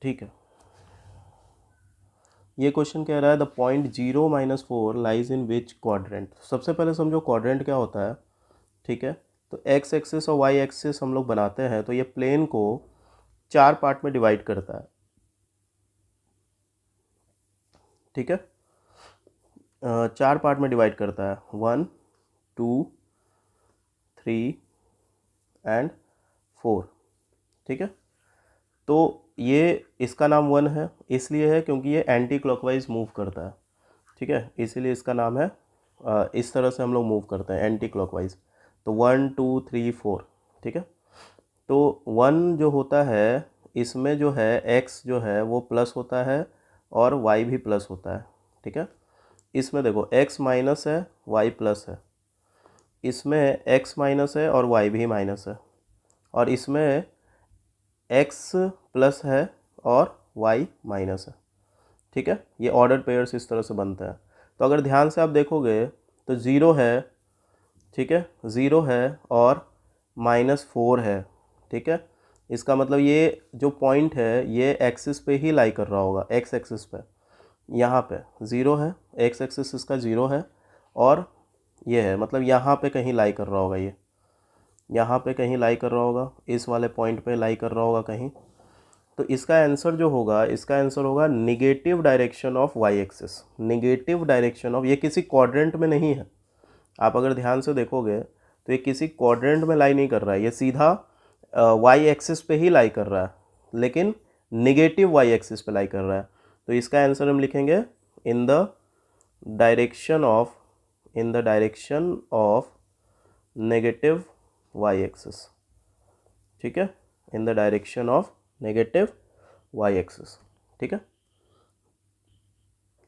ठीक है। ये क्वेश्चन कह रहा है the point 0 - 4 lies in which quadrant. सबसे पहले समझो क्वाड्रेंट क्या होता है। ठीक है, तो एक्स एक्सिस और वाई एक्सिस हम लोग बनाते हैं, तो ये प्लेन को 4 पार्ट में डिवाइड करता है। ठीक है, 4 पार्ट में डिवाइड करता है, 1 2 3 एंड 4। ठीक है, तो ये इसका नाम 1 है, इसलिए है क्योंकि ये एंटी क्लॉकवाइज मूव करता है। ठीक है, इसीलिए इसका नाम है, इस तरह से हम लोग मूव करते हैं एंटी क्लॉकवाइज। तो 1 2 3 4। ठीक है, तो 1 जो होता है इसमें जो है x जो है वो प्लस होता है और y भी प्लस होता है। ठीक है, इसमें देखो x माइनस है, y प्लस है, इसमें x माइनस है और y भी माइनस है, और इसमें x प्लस है और y माइनस है। ठीक है, ये ऑर्डर पेयर्स इस तरह से बनते हैं। तो अगर ध्यान से आप देखोगे तो 0 है, ठीक है, 0 है और -4 है। ठीक है, इसका मतलब ये जो पॉइंट है ये एक्सिस पे ही लाई कर रहा होगा, एक्स एक्सिस पे। यहाँ पे 0 है, एक्स एक्सिस इसका 0 है, और ये है मतलब यहाँ पे कहीं लाई कर रहा होगा, ये यहाँ पे कहीं लाई कर रहा होगा, इस वाले पॉइंट पे लाई कर रहा होगा कहीं। तो इसका आंसर जो होगा, इसका आंसर होगा negative direction of Y axis. Negative direction of, ये किसी क्वाड्रेंट में नहीं है। आप अगर ध्यान से देखोगे तो ये किसी क्वाड्रेंट में लाई नहीं कर रहा है, ये सीधा वाई एक्सिस पे ही लाई कर रहा है, लेकिन निगेटिव वाई एक्सिस पे लाई कर रहा है। तो इसका आंसर हम लिखेंगे in the direction of, in the direction of negative Y axis. ठीक है, in the direction of negative Y axis. ठीक है,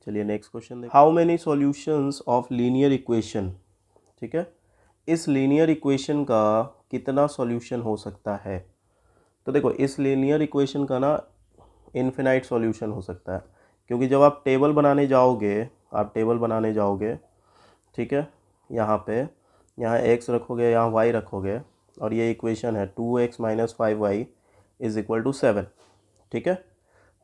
चलिए नेक्स्ट क्वेश्चन देखिए। How many solutions of linear equation. ठीक है, इस लीनियर इक्वेशन का कितना सॉल्यूशन हो सकता है। तो देखो इस लीनियर इक्वेशन का ना इन्फिनाइट सॉल्यूशन हो सकता है, क्योंकि जब आप टेबल बनाने जाओगे, आप टेबल बनाने जाओगे, ठीक है, यहाँ पे यहाँ x रखोगे, यहाँ y रखोगे, और ये इक्वेशन है 2x - 5y = 7। ठीक है,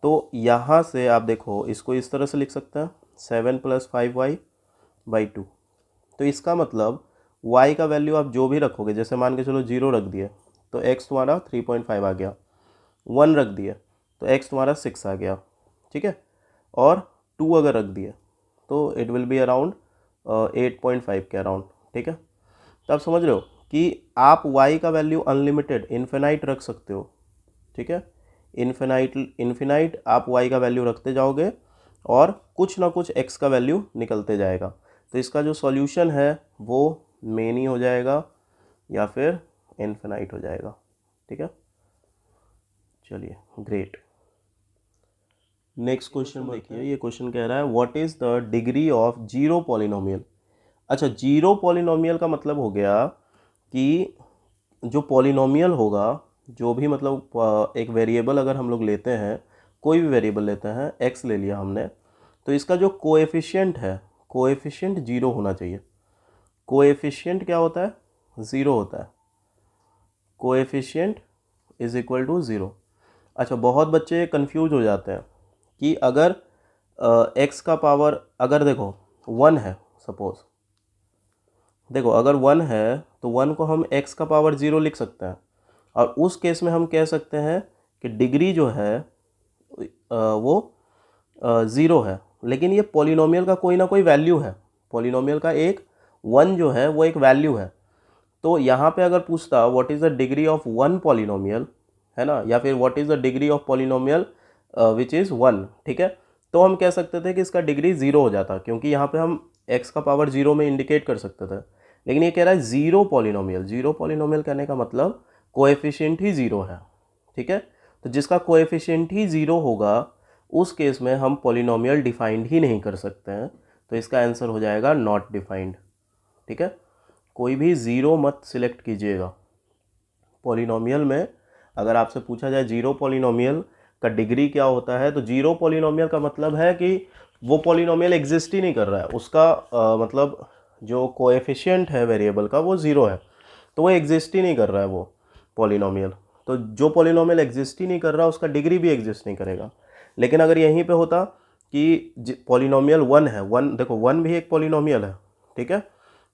तो यहाँ से आप देखो इसको इस तरह से लिख सकते हैं 7 + 5y/2। तो इसका मतलब y का वैल्यू आप जो भी रखोगे, जैसे मान के चलो 0 रख दिए तो x तुम्हारा 3.5 आ गया, 1 रख दिए तो x तुम्हारा 6 आ गया। ठीक है, और 2 अगर रख दिए तो इट विल बी अराउंड 8.5 के अराउंड। ठीक है, तो आप समझ रहे हो कि आप y का वैल्यू अनलिमिटेड इन्फिनाइट रख सकते हो। ठीक है, इन्फिनाइट आप y का वैल्यू रखते जाओगे और कुछ ना कुछ x का वैल्यू निकलते जाएगा। तो इसका जो सॉल्यूशन है वो मेनी हो जाएगा या फिर इन्फिनाइट हो जाएगा। ठीक है, चलिए ग्रेट। नेक्स्ट क्वेश्चन देखिए, ये क्वेश्चन कह रहा है what is the degree of zero polynomial. अच्छा, जीरो पॉलिनोमियल का मतलब हो गया कि जो पॉलिनोमियल होगा, जो भी मतलब एक वेरिएबल अगर हम लोग लेते हैं, कोई भी वेरिएबल लेते हैं, x ले लिया हमने, तो इसका जो कोएफिशिएंट है, कोएफिशिएंट 0 होना चाहिए। कोएफिशिएंट क्या होता है, 0 होता है। कोएफिशिएंट = 0। अच्छा, बहुत बच्चे कंफ्यूज हो जाते हैं कि अगर x का पावर, अगर देखो 1 है, सपोज देखो अगर 1 है तो 1 को हम x का पावर 0 लिख सकते हैं, और उस केस में हम कह सकते हैं कि डिग्री जो है वो 0 है। लेकिन ये पॉलिनोमियल का कोई ना कोई वैल्यू है, पॉलिनोमियल का एक 1 जो है वो एक वैल्यू है। तो यहाँ पे अगर पूछता what is the degree of 1 polynomial, है ना, या फिर what is the degree of polynomial which is 1, ठीक है, तो हम कह सकते थे कि इसका डिग्री 0 हो जाता, क्योंकि यहाँ पे हम x का पावर 0 में इंडिकेट कर सकते थे। लेकिन ये कह रहा है ज़ीरो पॉलिनोमियल। ज़ीरो पॉलिनोमियल कहने का मतलब कोएफिशिएंट ही 0 है। ठीक है, तो जिसका कोएफिशिएंट ही 0 होगा उस केस में हम पॉलिनोमियल डिफाइंड ही नहीं कर सकते हैं, तो इसका आंसर हो जाएगा नॉट डिफाइंड। ठीक है, कोई भी 0 मत सिलेक्ट कीजिएगा पॉलिनोमियल में। अगर आपसे पूछा जाए जीरो पॉलिनोमियल का डिग्री क्या होता है, तो जीरो पॉलिनोमियल का मतलब है कि वो पॉलिनोमियल एग्जिस्ट ही नहीं कर रहा है, उसका मतलब जो कोएफिशिएंट है वेरिएबल का वो 0 है, तो वो एग्जिस्ट ही नहीं कर रहा है वो पॉलिनोमियल। तो जो पॉलिनोमियल एग्जिस्ट ही नहीं कर रहा उसका डिग्री भी एग्जिस्ट नहीं करेगा। लेकिन अगर यहीं पे होता कि पॉलिनोमियल 1 है, 1 देखो 1 भी एक पॉलिनोमियल है, ठीक है,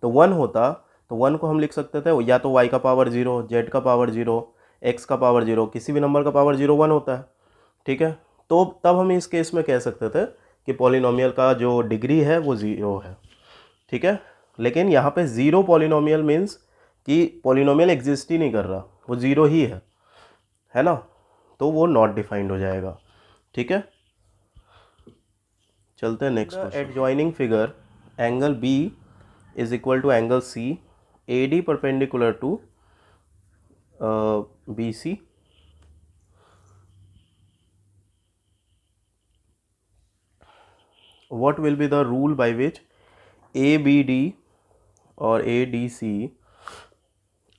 तो 1 होता तो 1 को हम लिख सकते थे या तो y का पावर 0, z का पावर 0, x का पावर 0, किसी भी नंबर का पावर 0 1 होता है, ठीक है। तो तब हम इस केस में कह सकते थे कि पॉलिनोमियल का जो डिग्री है वो 0 है, ठीक है। लेकिन यहाँ पे 0 पॉलिनोमियल मीन्स कि पॉलिनोमियल एग्जिस्ट ही नहीं कर रहा, वो 0 ही है ना, तो वो नॉट डिफाइंड हो जाएगा, ठीक है। चलते हैं next question. Adjoining figure angle B is equal to angle C, A D perpendicular to B C, what will be the rule by which ABD और ADC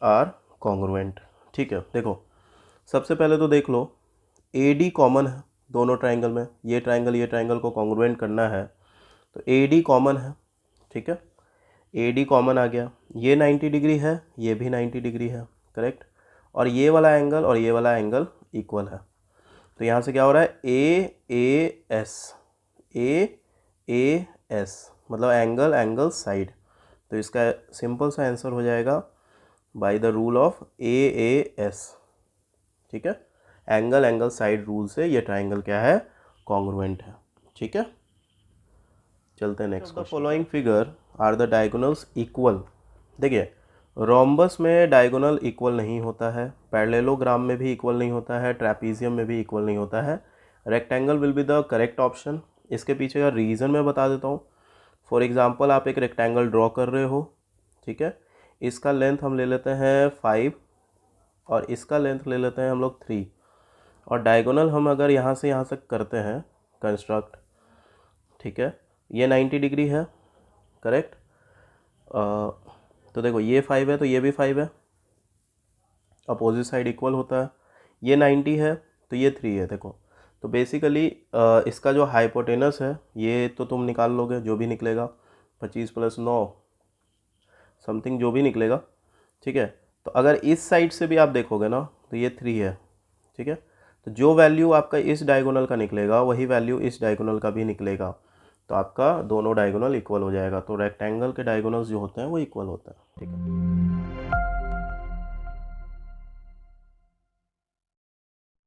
are congruent। ठीक है, देखो सबसे पहले तो देख लो AD कॉमन है दोनों ट्राइंगल में, ये ट्राइंगल को कॉन्ग्रुएंट करना है तो AD कॉमन है, ठीक है, AD कॉमन आ गया, ये 90 डिग्री है, ये भी 90 डिग्री है, करेक्ट, और ये वाला एंगल और ये वाला एंगल इक्वल है। तो यहाँ से क्या हो रहा है, AAS मतलब एंगल साइड, तो इसका सिंपल सा आंसर हो जाएगा by the rule of AAS, ठीक है, एंगल साइड रूल से ये ट्राइंगल क्या है, कॉन्ग्रुएंट है, ठीक है। चलते हैं next. The following figure are the diagonals equal. देखिए रोम्बस में डायगोनल इक्वल नहीं होता है, पैरेललोग्राम में भी इक्वल नहीं होता है, ट्रैपीजियम में भी इक्वल नहीं होता है, rectangle will be the correct option. इसके पीछे का रीज़न मैं बता देता हूँ। फॉर एग्जांपल आप एक रेक्टेंगल ड्रॉ कर रहे हो, ठीक है, इसका लेंथ हम ले लेते हैं 5 और इसका लेंथ ले लेते हैं हम लोग 3, और डायगोनल हम अगर यहाँ से यहाँ तक करते हैं कंस्ट्रक्ट, ठीक है, ये 90 डिग्री है, करेक्ट, तो देखो ये 5 है तो ये भी 5 है, अपोजिट साइड इक्वल होता है, ये 90 है तो ये 3 है। देखो तो बेसिकली इसका जो हाइपोटेनस है ये तो तुम निकाल लोगे, जो भी निकलेगा 25 + 9 समथिंग जो भी निकलेगा, ठीक है। तो अगर इस साइड से भी आप देखोगे ना तो ये 3 है, ठीक है, तो जो वैल्यू आपका इस डायगोनल का निकलेगा वही वैल्यू इस डायगोनल का भी निकलेगा, तो आपका दोनों डायगोनल इक्वल हो जाएगा। तो रेक्टेंगल के डायगोनल्स जो होते हैं वो इक्वल होता है, ठीक है।